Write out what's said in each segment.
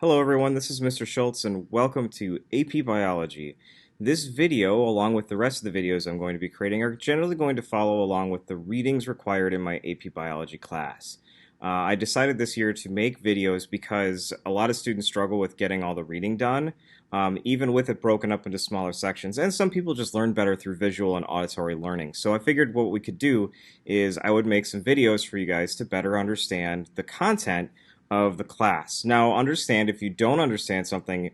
Hello everyone, this is Mr. Schultz and welcome to AP Biology. This video, along with the rest of the videos I'm going to be creating, are generally going to follow along with the readings required in my AP Biology class. I decided this year to make videos because a lot of students struggle with getting all the reading done, even with it broken up into smaller sections, and some people just learn better through visual and auditory learning. So I figured what we could do is I would make some videos for you guys to better understand the content of the class. Now, understand if you don't understand something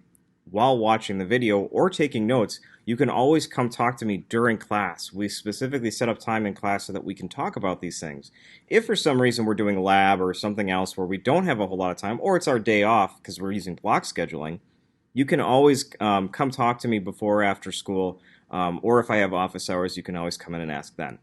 while watching the video or taking notes, you can always come talk to me during class. We specifically set up time in class so that we can talk about these things. If for some reason we're doing lab or something else where we don't have a whole lot of time, or it's our day off because we're using block scheduling, you can always come talk to me before or after school, or if I have office hours, you can always come in and ask then.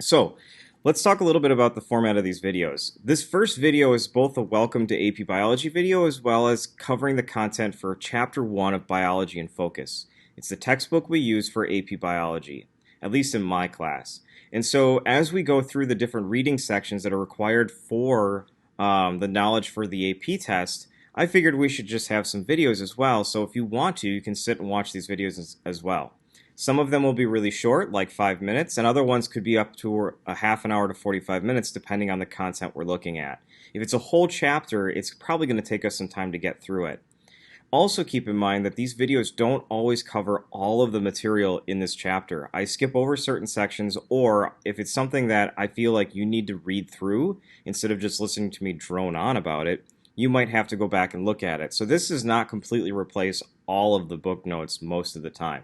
So, let's talk a little bit about the format of these videos. This first video is both a welcome to AP Biology video as well as covering the content for Chapter 1 of Biology in Focus. It's the textbook we use for AP Biology, at least in my class. And so as we go through the different reading sections that are required for the knowledge for the AP test, I figured we should just have some videos as well. So if you want to, you can sit and watch these videos as well. Some of them will be really short, like 5 minutes, and other ones could be up to a half an hour to 45 minutes, depending on the content we're looking at. If it's a whole chapter, it's probably going to take us some time to get through it. Also keep in mind that these videos don't always cover all of the material in this chapter. I skip over certain sections, or if it's something that I feel like you need to read through, instead of just listening to me drone on about it, you might have to go back and look at it. So this does not completely replace all of the book notes most of the time.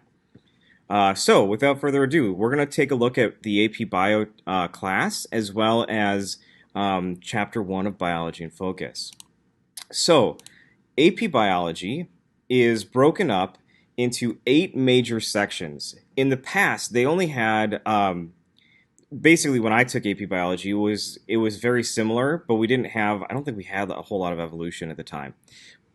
So, without further ado, we're going to take a look at the AP Bio class as well as Chapter 1 of Biology in Focus. So, AP Biology is broken up into 8 major sections. In the past, they only had, basically when I took AP Biology, it was very similar, but we didn't have, I don't think we had a whole lot of evolution at the time.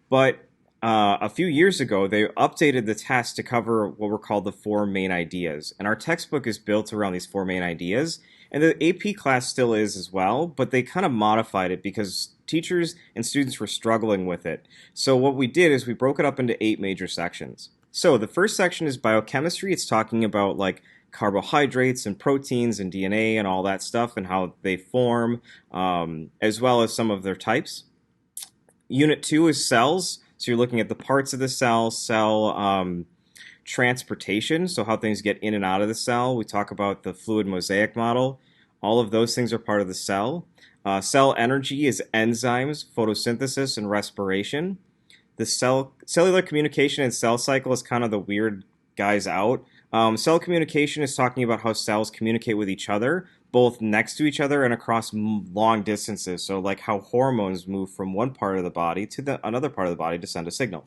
But a few years ago, they updated the test to cover what were called the 4 main ideas. And our textbook is built around these 4 main ideas. And the AP class still is as well, but they kind of modified it because teachers and students were struggling with it. So what we did is we broke it up into 8 major sections. So the first section is biochemistry. It's talking about like carbohydrates and proteins and DNA and all that stuff and how they form, as well as some of their types. Unit 2 is cells. So you're looking at the parts of the cell, transportation, so how things get in and out of the cell. We talk about the fluid mosaic model. All of those things are part of the cell. Cell energy is enzymes, photosynthesis, and respiration. The cellular communication and cell cycle is kind of the weird guys out. Cell communication is talking about how cells communicate with each other, both next to each other and across long distances. So like how hormones move from one part of the body to another part of the body to send a signal.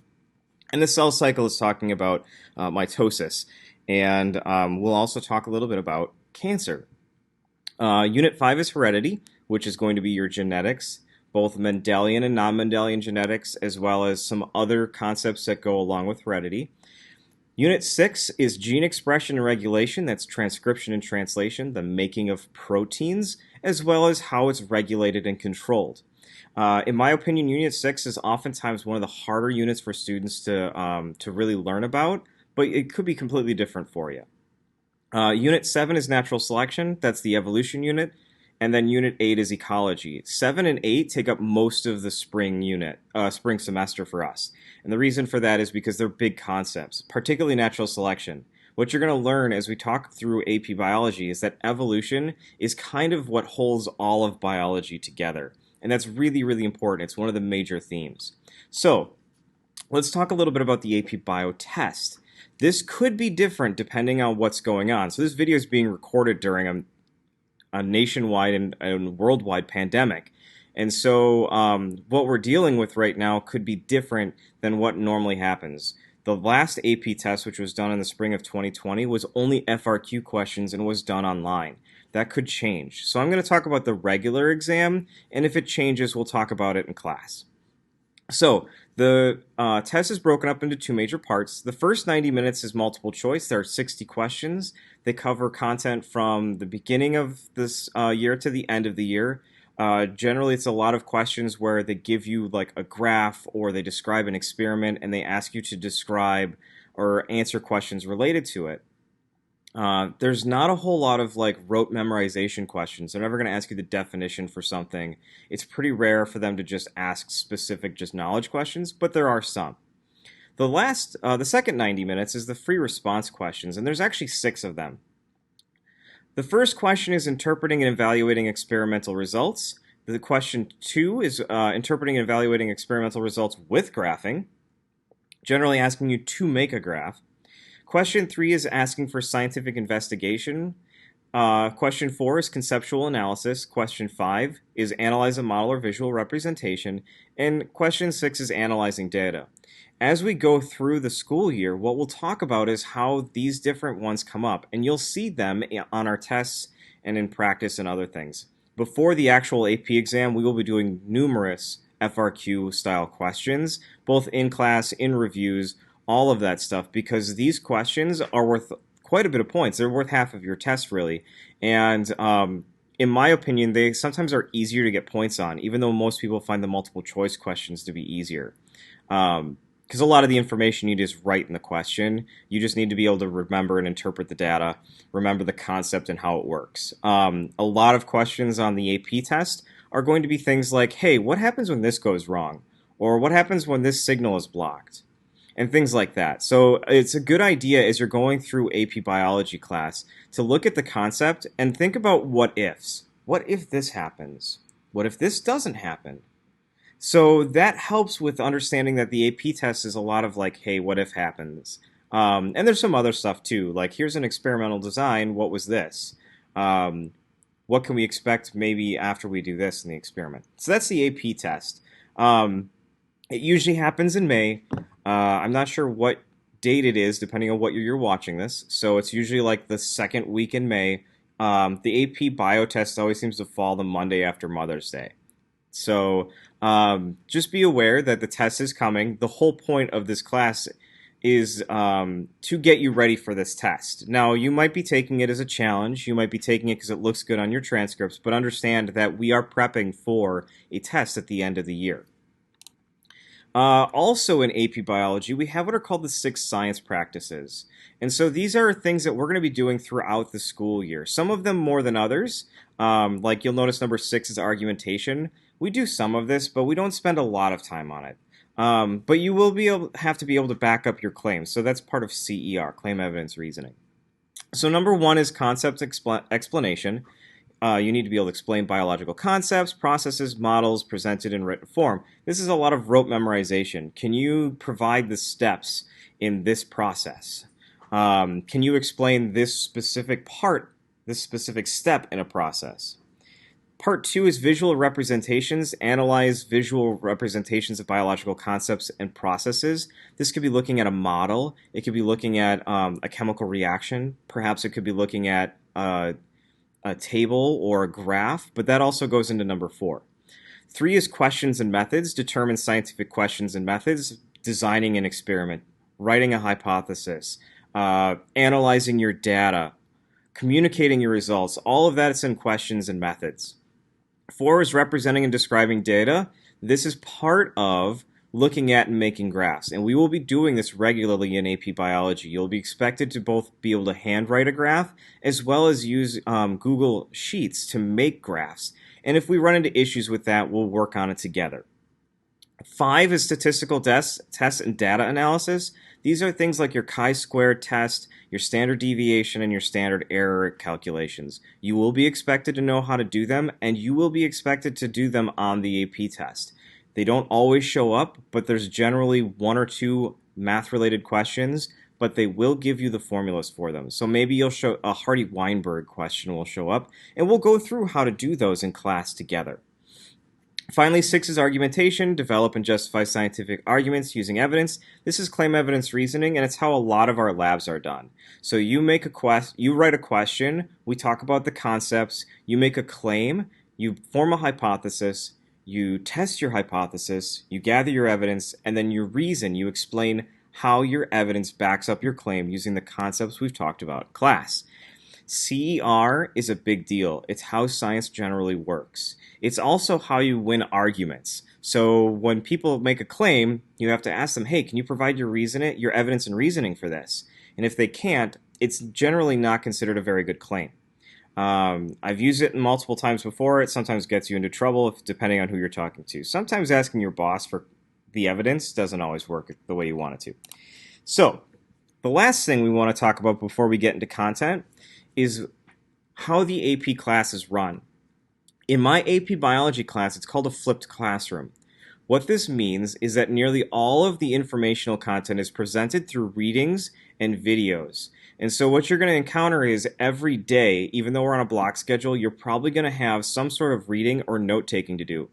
And the cell cycle is talking about mitosis. And we'll also talk a little bit about cancer. Unit 5 is heredity, which is going to be your genetics, both Mendelian and non-Mendelian genetics, as well as some other concepts that go along with heredity. Unit 6 is gene expression and regulation. That's transcription and translation, the making of proteins, as well as how it's regulated and controlled. In my opinion, Unit 6 is oftentimes one of the harder units for students to really learn about, but it could be completely different for you. Unit 7 is natural selection. That's the evolution unit. And then Unit 8 is ecology. 7 and 8 take up most of the spring semester for us. And the reason for that is because they're big concepts, particularly natural selection. What you're going to learn as we talk through AP Biology is that evolution is kind of what holds all of biology together. And that's really, really important. It's one of the major themes. So, let's talk a little bit about the AP Bio test. This could be different depending on what's going on. So this video is being recorded during a nationwide and worldwide pandemic. And so what we're dealing with right now could be different than what normally happens. The last AP test, which was done in the spring of 2020, was only FRQ questions and was done online. That could change. So I'm going to talk about the regular exam, and if it changes, we'll talk about it in class. So the test is broken up into 2 major parts. The first 90 minutes is multiple choice. There are 60 questions. They cover content from the beginning of this year to the end of the year. Generally, it's a lot of questions where they give you like a graph or they describe an experiment and they ask you to describe or answer questions related to it. There's not a whole lot of like rote memorization questions. They're never going to ask you the definition for something. It's pretty rare for them to just ask specific just knowledge questions, but there are some. The second 90 minutes is the free response questions, and there's actually 6 of them. The first question is interpreting and evaluating experimental results. The question 2 is interpreting and evaluating experimental results with graphing, generally asking you to make a graph. Question 3 is asking for scientific investigation. Question 4 is conceptual analysis. Question 5 is analyze a model or visual representation. And question 6 is analyzing data. As we go through the school year, what we'll talk about is how these different ones come up, and you'll see them on our tests and in practice and other things. Before the actual AP exam, we will be doing numerous FRQ style questions, both in class, in reviews, all of that stuff, because these questions are worth quite a bit of points. They're worth half of your test, really. And in my opinion, they sometimes are easier to get points on, even though most people find the multiple choice questions to be easier. Because a lot of the information you just write in the question. You just need to be able to remember and interpret the data, remember the concept and how it works. A lot of questions on the AP test are going to be things like, hey, what happens when this goes wrong? Or what happens when this signal is blocked? And things like that. So it's a good idea as you're going through AP biology class to look at the concept and think about what ifs. What if this happens? What if this doesn't happen? So that helps with understanding that the AP test is a lot of like, hey, what if happens? And there's some other stuff too, like here's an experimental design, what was this? What can we expect maybe after we do this in the experiment? So that's the AP test. It usually happens in May. I'm not sure what date it is, depending on what year you're watching this. So it's usually like the second week in May. The AP bio test always seems to fall the Monday after Mother's Day. So just be aware that the test is coming. The whole point of this class is to get you ready for this test. Now, you might be taking it as a challenge. You might be taking it because it looks good on your transcripts, but understand that we are prepping for a test at the end of the year. Also in AP Biology, we have what are called the 6 science practices. And so these are things that we're going to be doing throughout the school year. Some of them more than others. Like you'll notice number 6 is argumentation. We do some of this, but we don't spend a lot of time on it. But you will have to be able to back up your claims. So that's part of CER, claim evidence reasoning. So number 1 is concept explanation. You need to be able to explain biological concepts, processes, models presented in written form. This is a lot of rote memorization. Can you provide the steps in this process? Can you explain this specific part, this specific step in a process? Part 2 is visual representations. Analyze visual representations of biological concepts and processes. This could be looking at a model. It could be looking at a chemical reaction. Perhaps it could be looking at a table or a graph, but that also goes into number 4. 3 is questions and methods. Determine scientific questions and methods. Designing an experiment. Writing a hypothesis. Analyzing your data. Communicating your results. All of that is in questions and methods. 4 is representing and describing data. This is part of looking at and making graphs, and we will be doing this regularly in AP Biology. You'll be expected to both be able to handwrite a graph as well as use Google Sheets to make graphs. And if we run into issues with that, we'll work on it together. 5 is statistical tests and data analysis. These are things like your chi-square test, your standard deviation, and your standard error calculations. You will be expected to know how to do them, and you will be expected to do them on the AP test. They don't always show up, but there's generally 1 or 2 math-related questions, but they will give you the formulas for them. So maybe you'll show a Hardy-Weinberg question will show up, and we'll go through how to do those in class together. Finally, 6 is argumentation. Develop and justify scientific arguments using evidence. This is claim evidence reasoning, and it's how a lot of our labs are done. So you write a question, we talk about the concepts, you make a claim, you form a hypothesis, you test your hypothesis, you gather your evidence, and then you reason, you explain how your evidence backs up your claim using the concepts we've talked about in class. CER is a big deal. It's how science generally works. It's also how you win arguments. So when people make a claim, you have to ask them, hey, can you provide your evidence and reasoning for this? And if they can't, it's generally not considered a very good claim. I've used it multiple times before. It sometimes gets you into trouble depending on who you're talking to. Sometimes asking your boss for the evidence doesn't always work the way you want it to. So, the last thing we want to talk about before we get into content is how the AP class is run. In my AP biology class, it's called a flipped classroom. What this means is that nearly all of the informational content is presented through readings and videos. And so what you're going to encounter is every day, even though we're on a block schedule, you're probably going to have some sort of reading or note taking to do.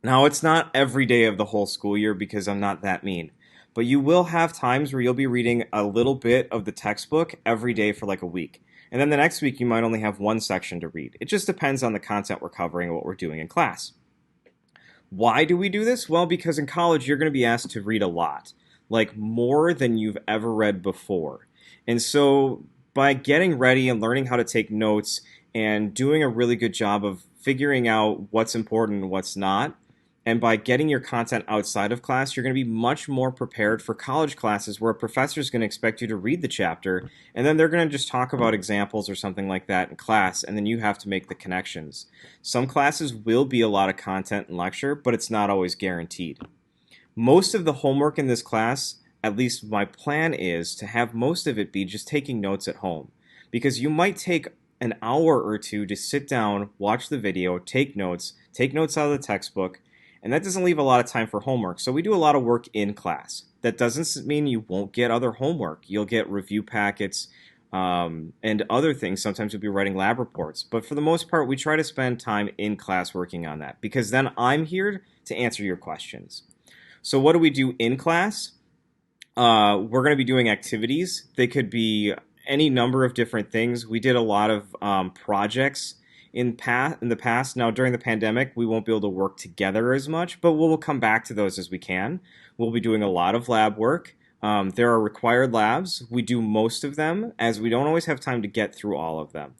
Now, it's not every day of the whole school year because I'm not that mean, but you will have times where you'll be reading a little bit of the textbook every day for like a week. And then the next week, you might only have one section to read. It just depends on the content we're covering and what we're doing in class. Why do we do this? Well, because in college, you're going to be asked to read a lot, like more than you've ever read before. And so by getting ready and learning how to take notes and doing a really good job of figuring out what's important and what's not, and by getting your content outside of class, you're going to be much more prepared for college classes where a professor is going to expect you to read the chapter, and then they're going to just talk about examples or something like that in class, and then you have to make the connections. Some classes will be a lot of content and lecture, but it's not always guaranteed. Most of the homework in this class, at least my plan is to have most of it be just taking notes at home, because you might take an hour or two to sit down, watch the video, take notes out of the textbook, and that doesn't leave a lot of time for homework. So we do a lot of work in class. That doesn't mean you won't get other homework. You'll get review packets and other things. Sometimes you'll be writing lab reports. But for the most part, we try to spend time in class working on that because then I'm here to answer your questions. So what do we do in class? We're going to be doing activities. They could be any number of different things. We did a lot of projects in the past. Now, during the pandemic, we won't be able to work together as much, but we'll come back to those as we can. We'll be doing a lot of lab work. There are required labs. We do most of them, as we don't always have time to get through all of them.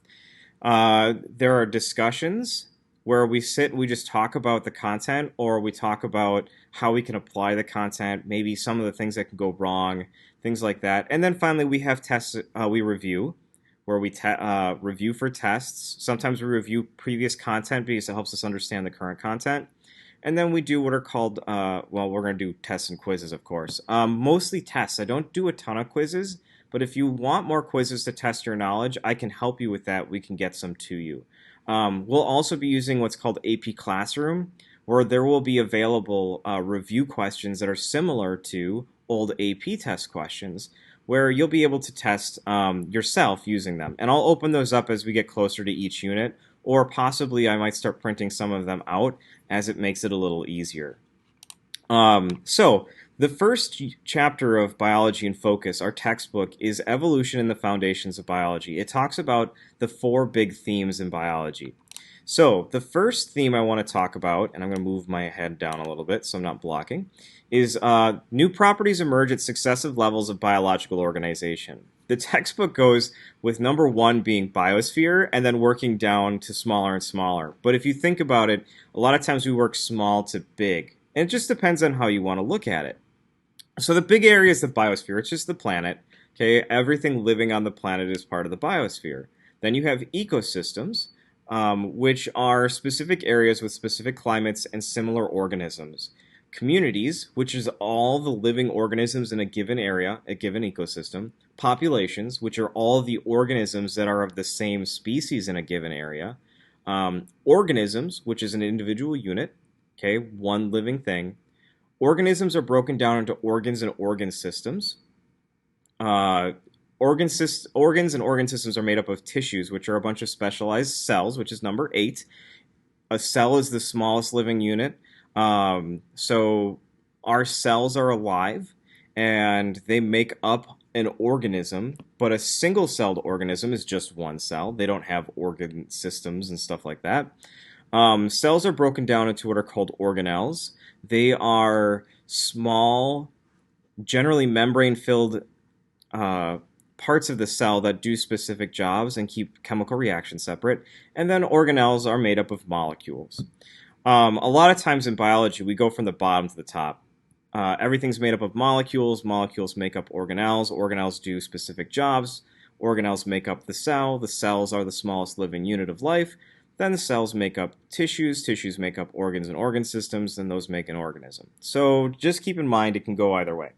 There are discussions where we sit and we just talk about the content, or we talk about how we can apply the content, maybe some of the things that can go wrong, things like that. And then finally, we have tests we review, where we review for tests. Sometimes we review previous content because it helps us understand the current content. And then we do what are called, well, we're going to do tests and quizzes, of course. Mostly tests. I don't do a ton of quizzes, but if you want more quizzes to test your knowledge, I can help you with that. We can get some to you. We'll also be using what's called AP Classroom, where there will be available review questions that are similar to old AP test questions, where you'll be able to test yourself using them. And I'll open those up as we get closer to each unit, or possibly I might start printing some of them out as it makes it a little easier. So the first chapter of Biology in Focus, our textbook, is Evolution and the Foundations of Biology. It talks about the 4 big themes in biology. So the first theme I want to talk about, and I'm going to move my head down a little bit so I'm not blocking, is new properties emerge at successive levels of biological organization. The textbook goes with number 1 being biosphere and then working down to smaller and smaller. But if you think about it, a lot of times we work small to big. And it just depends on how you want to look at it. So the big area is the biosphere. It's just the planet. Okay, everything living on the planet is part of the biosphere. Then you have ecosystems, which are specific areas with specific climates and similar organisms. Communities, which is all the living organisms in a given area, a given ecosystem. Populations, which are all the organisms that are of the same species in a given area. Organisms, which is an individual unit, okay, one living thing. Organisms are broken down into organs and organ systems. Organs and organ systems are made up of tissues, which are a bunch of specialized cells, which is number 8. A cell is the smallest living unit. So our cells are alive, and they make up an organism, but a single-celled organism is just one cell. They don't have organ systems and stuff like that. Cells are broken down into what are called organelles. They are small, generally membrane-filled parts of the cell that do specific jobs and keep chemical reactions separate, and then organelles are made up of molecules. A lot of times in biology, we go from the bottom to the top. Everything's made up of molecules. Molecules make up organelles. Organelles do specific jobs. Organelles make up the cell. The cells are the smallest living unit of life. Then the cells make up tissues. Tissues make up organs and organ systems, and those make an organism. So just keep in mind it can go either way.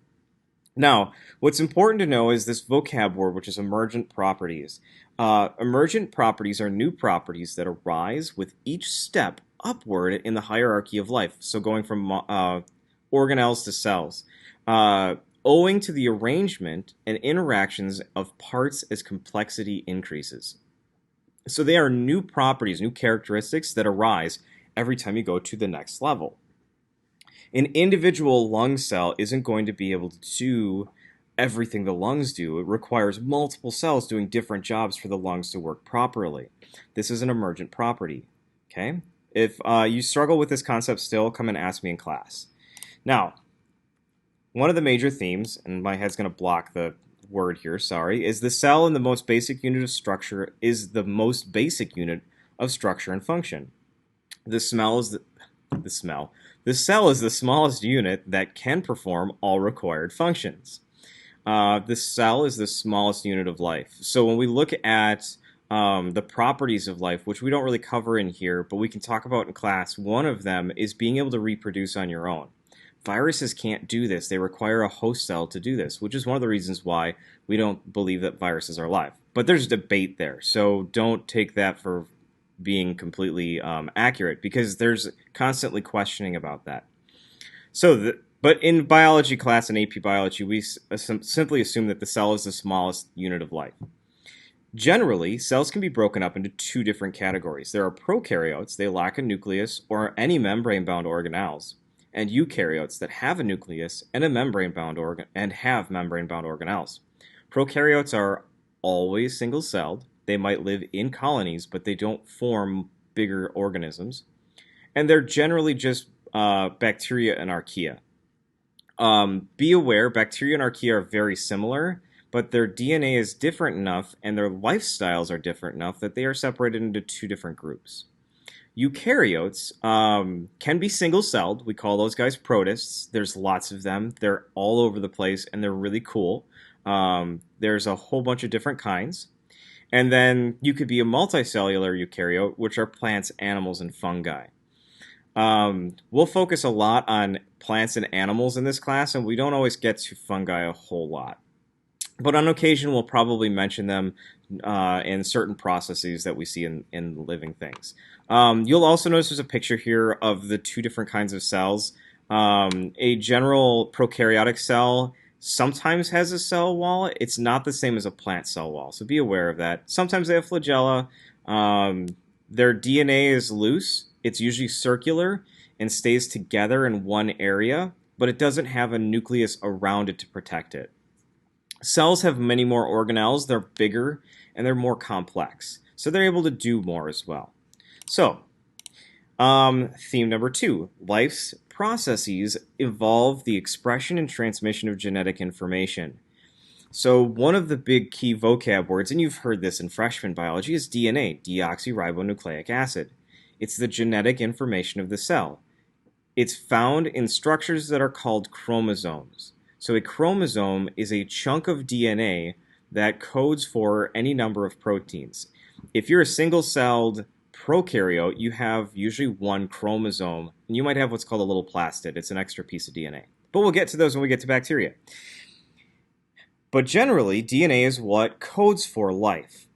Now, what's important to know is this vocab word, which is emergent properties. Emergent properties are new properties that arise with each step upward in the hierarchy of life. So going from organelles to cells. Owing to the arrangement and interactions of parts as complexity increases. So they are new properties, new characteristics that arise every time you go to the next level. An individual lung cell isn't going to be able to do everything the lungs do. It requires multiple cells doing different jobs for the lungs to work properly. This is an emergent property. Okay? If you struggle with this concept still, come and ask me in class. Now, one of the major themes, and my head's going to block the word here, sorry, is the cell in the most basic unit of structure is the most basic unit of structure and function. The cell is the smallest unit that can perform all required functions. The cell is the smallest unit of life. So when we look at the properties of life, which we don't really cover in here, but we can talk about in class, one of them is being able to reproduce on your own. Viruses can't do this. They require a host cell to do this, which is one of the reasons why we don't believe that viruses are alive. But there's debate there, so don't take that for being completely accurate, because there's constantly questioning about that. But in biology class and AP biology, we simply assume that the cell is the smallest unit of life. Generally, cells can be broken up into two different categories. There are prokaryotes, they lack a nucleus or any membrane-bound organelles, and eukaryotes that have a nucleus and a membrane-bound have membrane-bound organelles. Prokaryotes are always single-celled. They might live in colonies, but they don't form bigger organisms. And they're generally just bacteria and archaea. Be aware, bacteria and archaea are very similar, but their DNA is different enough and their lifestyles are different enough that they are separated into two different groups. Eukaryotes can be single-celled. We call those guys protists. There's lots of them. They're all over the place, and they're really cool. There's a whole bunch of different kinds. And then you could be a multicellular eukaryote, which are plants, animals, and fungi. We'll focus a lot on plants and animals in this class, and we don't always get to fungi a whole lot. But on occasion, we'll probably mention them in certain processes that we see in living things. You'll also notice there's a picture here of the two different kinds of cells. A general prokaryotic cell sometimes has a cell wall. It's not the same as a plant cell wall, so be aware of that. Sometimes they have flagella. Their DNA is loose. It's usually circular and stays together in one area, but it doesn't have a nucleus around it to protect it. Cells have many more organelles, they're bigger, and they're more complex. So they're able to do more as well. So, theme number 2, life's processes involve the expression and transmission of genetic information. So one of the big key vocab words, and you've heard this in freshman biology, is DNA, deoxyribonucleic acid. It's the genetic information of the cell. It's found in structures that are called chromosomes. So a chromosome is a chunk of DNA that codes for any number of proteins. If you're a single-celled prokaryote, you have usually one chromosome, and you might have what's called a little plastid. It's an extra piece of DNA. But we'll get to those when we get to bacteria. But generally, DNA is what codes for life.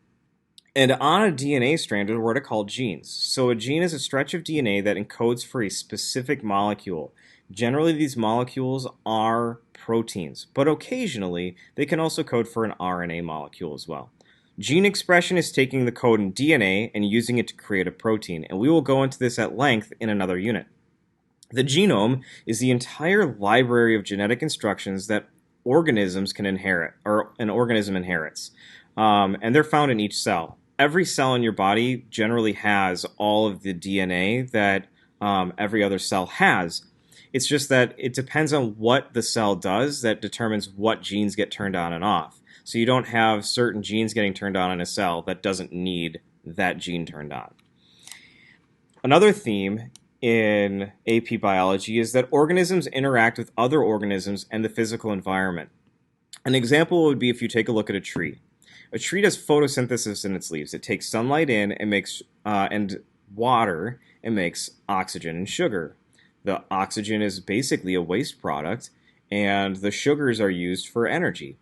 And on a DNA strand are what are called genes. So a gene is a stretch of DNA that encodes for a specific molecule. Generally, these molecules are proteins, but occasionally they can also code for an RNA molecule as well. Gene expression is taking the code in DNA and using it to create a protein, and we will go into this at length in another unit. The genome is the entire library of genetic instructions that organisms can inherit, or an organism inherits, and they're found in each cell. Every cell in your body generally has all of the DNA that every other cell has. It's just that it depends on what the cell does that determines what genes get turned on and off. So you don't have certain genes getting turned on in a cell that doesn't need that gene turned on. Another theme in AP biology is that organisms interact with other organisms and the physical environment. An example would be if you take a look at a tree. A tree does photosynthesis in its leaves. It takes sunlight in and makes and water and makes oxygen and sugar. The oxygen is basically a waste product, and the sugars are used for energy.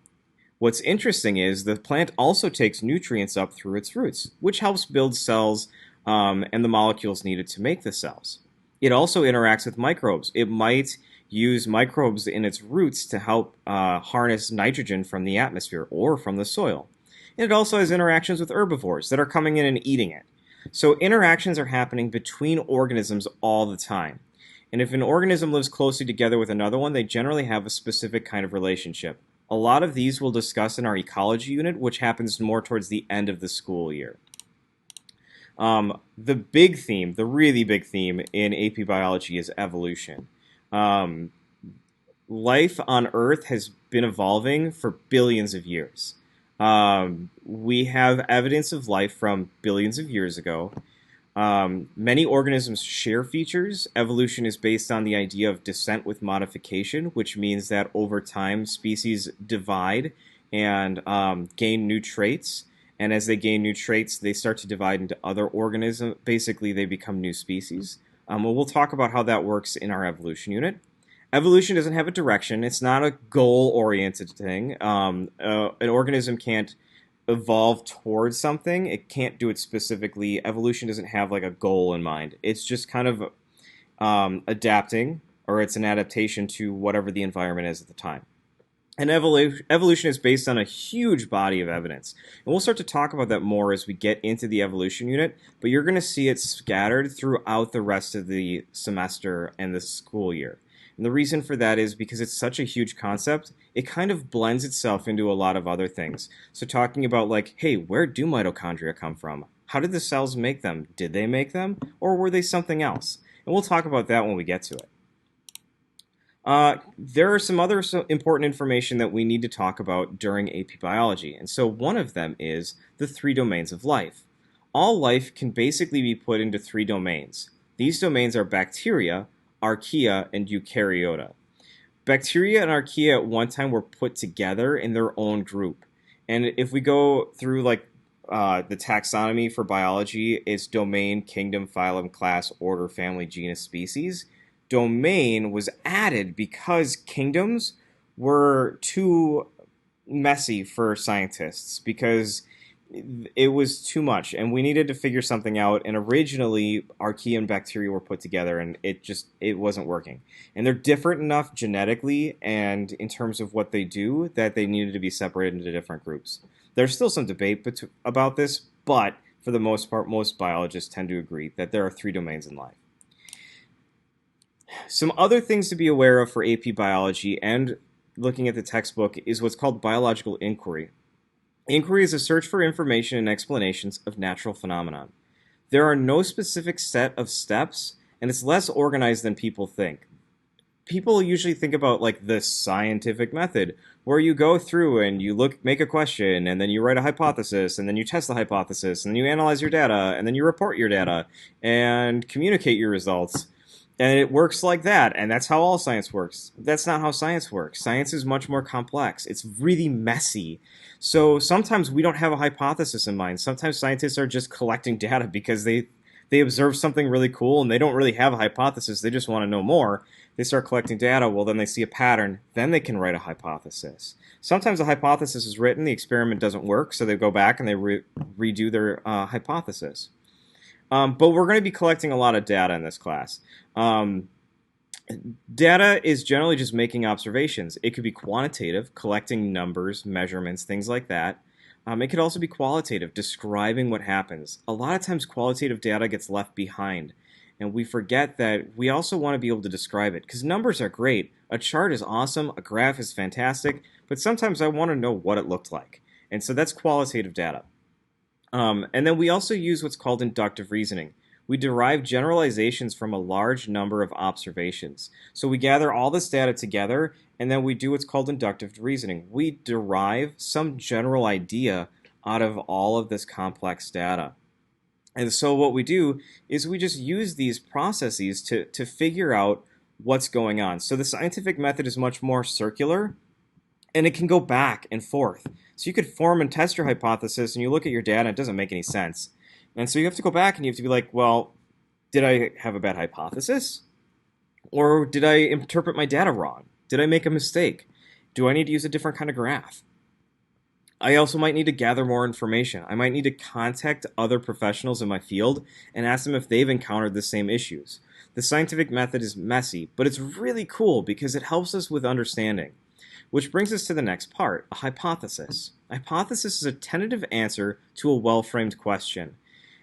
What's interesting is the plant also takes nutrients up through its roots, which helps build cells and the molecules needed to make the cells. It also interacts with microbes. It might use microbes in its roots to help harness nitrogen from the atmosphere or from the soil. And it also has interactions with herbivores that are coming in and eating it. So interactions are happening between organisms all the time. And if an organism lives closely together with another one, they generally have a specific kind of relationship. A lot of these we'll discuss in our ecology unit, which happens more towards the end of the school year. The big theme, the really big theme in AP biology is evolution. Life on Earth has been evolving for billions of years. We have evidence of life from billions of years ago. Many organisms share features. Evolution is based on the idea of descent with modification, which means that over time species divide and gain new traits. And as they gain new traits, they start to divide into other organisms. Basically, they become new species. We'll talk about how that works in our evolution unit. Evolution doesn't have a direction. It's not a goal-oriented thing. An organism can't evolve towards something. It can't do it specifically. Evolution doesn't have like a goal in mind. It's just kind of adapting, or it's an adaptation to whatever the environment is at the time. And evolution is based on a huge body of evidence. And we'll start to talk about that more as we get into the evolution unit, but you're going to see it scattered throughout the rest of the semester and the school year. And the reason for that is because it's such a huge concept, it kind of blends itself into a lot of other things. So talking about like, hey, where do mitochondria come from? How did the cells make them? Did they make them? Or were they something else? And we'll talk about that when we get to it. There are some other important information that we need to talk about during AP Biology. And so one of them is the 3 domains of life. All life can basically be put into 3 domains. These domains are bacteria, archaea, and eukaryota. Bacteria and archaea at one time were put together in their own group. And if we go through like the taxonomy for biology, it's domain, kingdom, phylum, class, order, family, genus, species. Domain was added because kingdoms were too messy for scientists, because it was too much and we needed to figure something out. And originally archaea and bacteria were put together and it wasn't working. And they're different enough genetically and in terms of what they do that they needed to be separated into different groups. There's still some debate about this, but for the most part, most biologists tend to agree that there are 3 domains in life. Some other things to be aware of for AP Biology and looking at the textbook is what's called biological inquiry. Inquiry is a search for information and explanations of natural phenomena. There are no specific set of steps, and it's less organized than people think. People usually think about like the scientific method, where you go through and you make a question, and then you write a hypothesis, and then you test the hypothesis, and then you analyze your data, and then you report your data, and communicate your results. And it works like that, and that's how all science works. That's not how science works. Science is much more complex. It's really messy. So sometimes we don't have a hypothesis in mind. Sometimes scientists are just collecting data because they observe something really cool and they don't really have a hypothesis. They just want to know more. They start collecting data. Well, then they see a pattern. Then they can write a hypothesis. Sometimes a hypothesis is written, the experiment doesn't work, so they go back and they redo their hypothesis. But we're going to be collecting a lot of data in this class. Data is generally just making observations. It could be quantitative, collecting numbers, measurements, things like that. It could also be qualitative, describing what happens. A lot of times qualitative data gets left behind, and we forget that we also want to be able to describe it, because numbers are great. A chart is awesome, a graph is fantastic, but sometimes I want to know what it looked like. And so that's qualitative data. And then we also use what's called inductive reasoning. We derive generalizations from a large number of observations. So we gather all this data together, and then we do what's called inductive reasoning. We derive some general idea out of all of this complex data. And so what we do is we just use these processes to figure out what's going on. So the scientific method is much more circular, and it can go back and forth. So you could form and test your hypothesis, and you look at your data, and it doesn't make any sense. And so you have to go back and you have to be like, well, did I have a bad hypothesis? Or did I interpret my data wrong? Did I make a mistake? Do I need to use a different kind of graph? I also might need to gather more information. I might need to contact other professionals in my field and ask them if they've encountered the same issues. The scientific method is messy, but it's really cool because it helps us with understanding. Which brings us to the next part, a hypothesis. A hypothesis is a tentative answer to a well-framed question.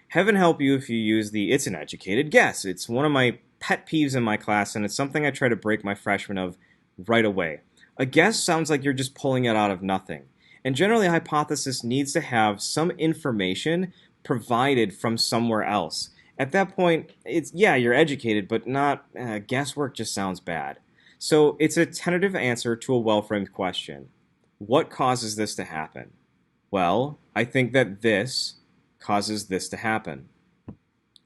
Heaven help you if you use the "it's an educated guess." It's one of my pet peeves in my class, and it's something I try to break my freshmen of right away. A guess sounds like you're just pulling it out of nothing. And generally, a hypothesis needs to have some information provided from somewhere else. At that point, yeah, you're educated, but not guesswork just sounds bad. So it's a tentative answer to a well-framed question. What causes this to happen? Well, I think that this causes this to happen.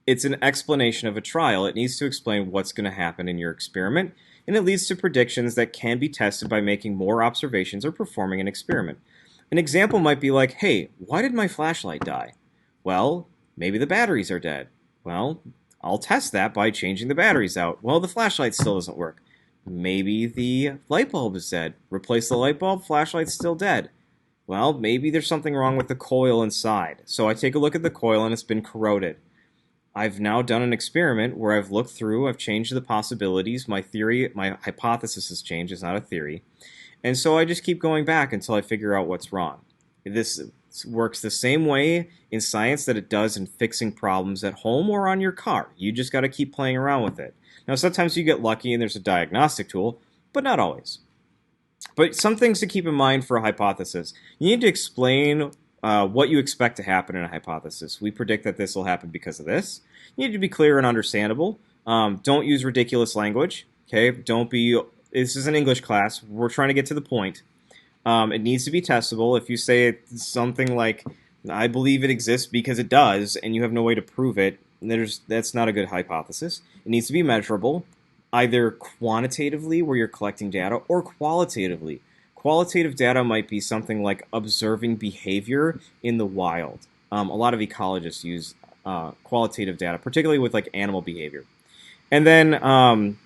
It's an explanation of a trial. It needs to explain what's going to happen in your experiment, and it leads to predictions that can be tested by making more observations or performing an experiment. An example might be like, hey, why did my flashlight die? Well, maybe the batteries are dead. Well, I'll test that by changing the batteries out. Well, the flashlight still doesn't work. Maybe the light bulb is dead. Replace the light bulb, flashlight's still dead. Well, maybe there's something wrong with the coil inside. So I take a look at the coil and it's been corroded. I've now done an experiment where I've looked through, I've changed the possibilities. My hypothesis has changed, it's not a theory. And so I just keep going back until I figure out what's wrong. This works the same way in science that it does in fixing problems at home or on your car. You just got to keep playing around with it. Now, sometimes you get lucky and there's a diagnostic tool, but not always. But some things to keep in mind for a hypothesis. You need to explain what you expect to happen in a hypothesis. We predict that this will happen because of this. You need to be clear and understandable. Don't use ridiculous language. Okay, this is an English class. We're trying to get to the point. It needs to be testable. If you say something like, I believe it exists because it does, and you have no way to prove it, that's not a good hypothesis. It needs to be measurable, either quantitatively, where you're collecting data, or qualitatively. Qualitative data might be something like observing behavior in the wild. A lot of ecologists use qualitative data, particularly with like animal behavior. And then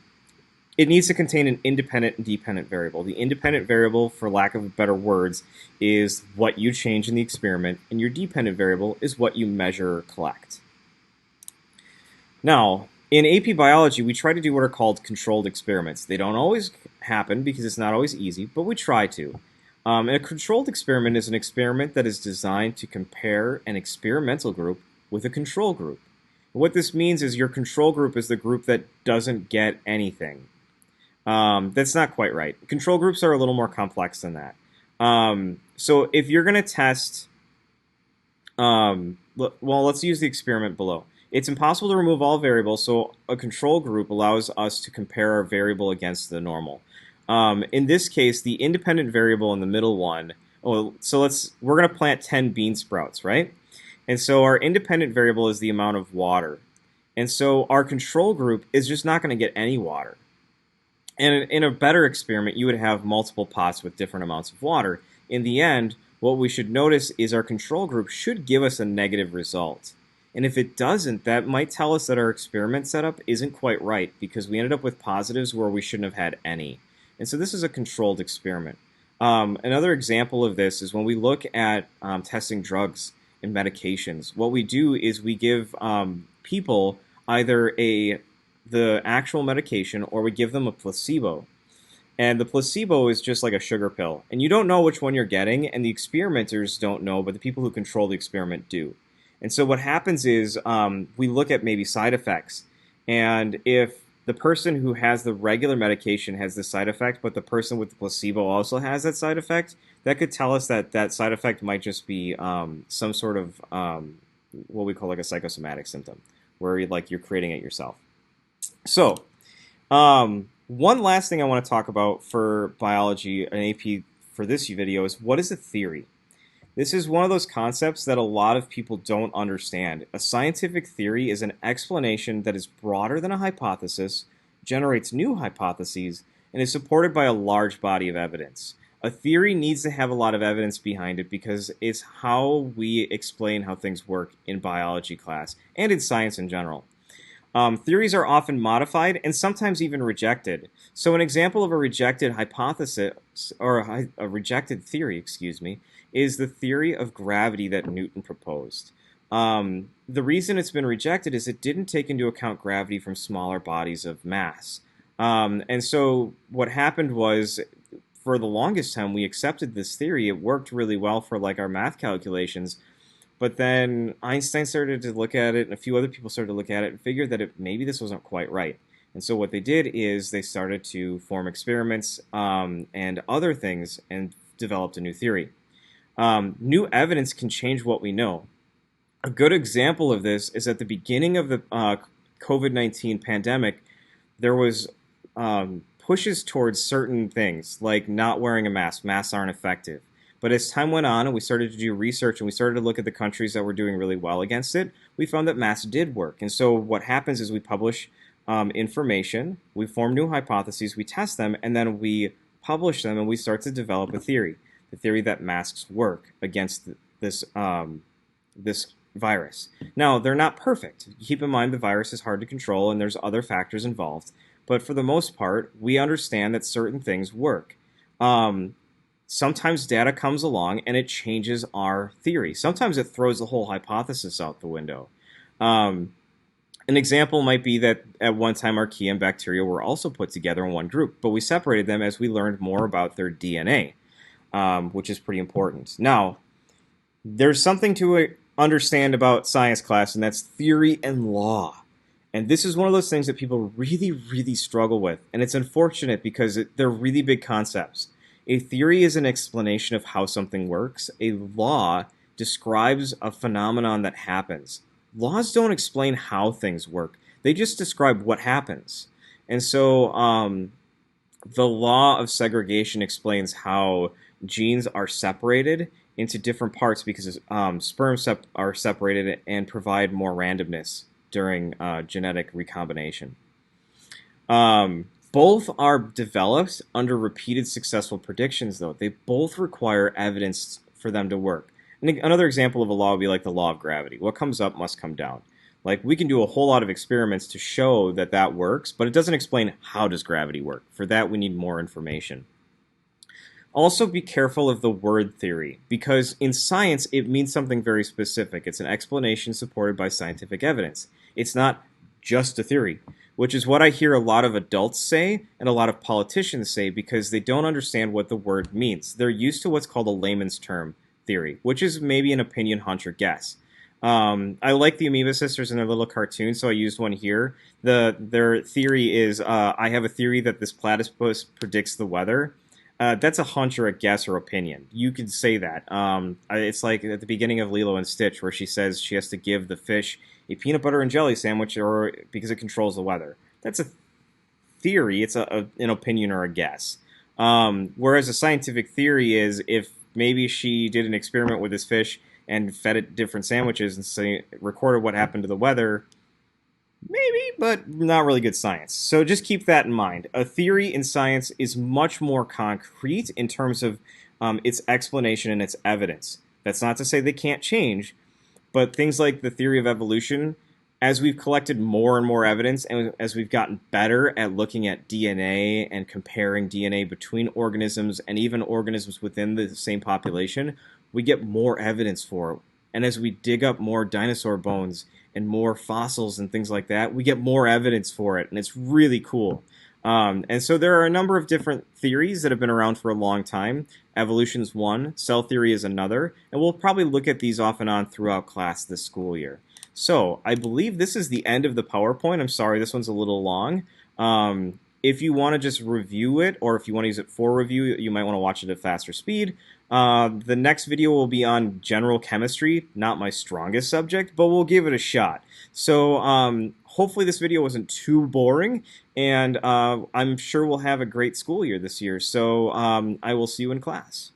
it needs to contain an independent and dependent variable. The independent variable, for lack of better words, is what you change in the experiment, and your dependent variable is what you measure or collect. Now, in AP Biology, we try to do what are called controlled experiments. They don't always happen because it's not always easy, but we try to. A controlled experiment is an experiment that is designed to compare an experimental group with a control group. What this means is your control group is the group that doesn't get anything. That's not quite right. Control groups are a little more complex than that. So if you're going to test, well, let's use the experiment below. It's impossible to remove all variables, so a control group allows us to compare our variable against the normal. In this case, the independent variable in the middle one, so we're going to plant 10 bean sprouts, right? And so our independent variable is the amount of water. And so our control group is just not going to get any water. And in a better experiment, you would have multiple pots with different amounts of water. In the end, what we should notice is our control group should give us a negative result. And if it doesn't, that might tell us that our experiment setup isn't quite right because we ended up with positives where we shouldn't have had any. And so this is a controlled experiment. Another example of this is when we look at testing drugs and medications. What we do is we give people either the actual medication or we give them a placebo. And the placebo is just like a sugar pill. And you don't know which one you're getting, and the experimenters don't know, but the people who control the experiment do. And so what happens is we look at maybe side effects. And if the person who has the regular medication has this side effect, but the person with the placebo also has that side effect, that could tell us that that side effect might just be some sort of what we call like a psychosomatic symptom. where you're creating it yourself. So, one last thing I want to talk about for biology, an AP for this video, is what is a theory? This is one of those concepts that a lot of people don't understand. A scientific theory is an explanation that is broader than a hypothesis, generates new hypotheses, and is supported by a large body of evidence. A theory needs to have a lot of evidence behind it because it's how we explain how things work in biology class and in science in general. Theories are often modified and sometimes even rejected. So an example of a rejected hypothesis, or a rejected theory, excuse me, is the theory of gravity that Newton proposed. The reason it's been rejected is it didn't take into account gravity from smaller bodies of mass. And so what happened was, for the longest time, we accepted this theory. It worked really well for like our math calculations. But then Einstein started to look at it, and a few other people started to look at it and figured that maybe this wasn't quite right. And so what they did is they started to form experiments and other things and developed a new theory. New evidence can change what we know. A good example of this is at the beginning of the COVID-19 pandemic, there was pushes towards certain things, like not wearing a mask. Masks aren't effective. But as time went on and we started to do research and we started to look at the countries that were doing really well against it, we found that masks did work. And so what happens is we publish information, we form new hypotheses, we test them, and then we publish them and we start to develop a theory. The theory that masks work against this virus. Now, they're not perfect. Keep in mind the virus is hard to control and there's other factors involved. But for the most part, we understand that certain things work. Sometimes data comes along and it changes our theory. Sometimes it throws the whole hypothesis out the window. An example might be that at one time archaea and bacteria were also put together in one group, but we separated them as we learned more about their DNA, which is pretty important. Now, there's something to understand about science class, and that's theory and law. And this is one of those things that people really, really struggle with. And it's unfortunate because they're really big concepts. A theory is an explanation of how something works. A law describes a phenomenon that happens. Laws don't explain how things work. They just describe what happens. And so the law of segregation explains how genes are separated into different parts because sperms are separated and provide more randomness during genetic recombination. Both are developed under repeated successful predictions, though. They both require evidence for them to work. And another example of a law would be like the law of gravity. What comes up must come down. Like, we can do a whole lot of experiments to show that that works, but it doesn't explain how does gravity work. For that, we need more information. Also, be careful of the word theory, because in science, it means something very specific. It's an explanation supported by scientific evidence. It's not just a theory, which is what I hear a lot of adults say and a lot of politicians say because they don't understand what the word means. They're used to what's called a layman's term theory, which is maybe an opinion, hunch, or guess. I like the Amoeba Sisters and their little cartoon, so I used one here. Their theory is, I have a theory that this platypus predicts the weather. That's a hunch or a guess or opinion. You could say that. It's like at the beginning of Lilo and Stitch where she says she has to give the fish a peanut butter and jelly sandwich because it controls the weather. That's a theory. It's an opinion or a guess. Whereas a scientific theory is if maybe she did an experiment with this fish and fed it different sandwiches and recorded what happened to the weather, maybe, but not really good science. So just keep that in mind. A theory in science is much more concrete in terms of its explanation and its evidence. That's not to say they can't change, but things like the theory of evolution, as we've collected more and more evidence and as we've gotten better at looking at DNA and comparing DNA between organisms and even organisms within the same population, we get more evidence for it. And as we dig up more dinosaur bones and more fossils and things like that, we get more evidence for it, and it's really cool. And so there are a number of different theories that have been around for a long time. Evolution's one, cell theory is another, and we'll probably look at these off and on throughout class this school year. So I believe this is the end of the PowerPoint. I'm sorry, this one's a little long. If you want to just review it, or if you want to use it for review, you might want to watch it at faster speed. The next video will be on general chemistry, not my strongest subject, but we'll give it a shot. So hopefully this video wasn't too boring, and I'm sure we'll have a great school year this year. So I will see you in class.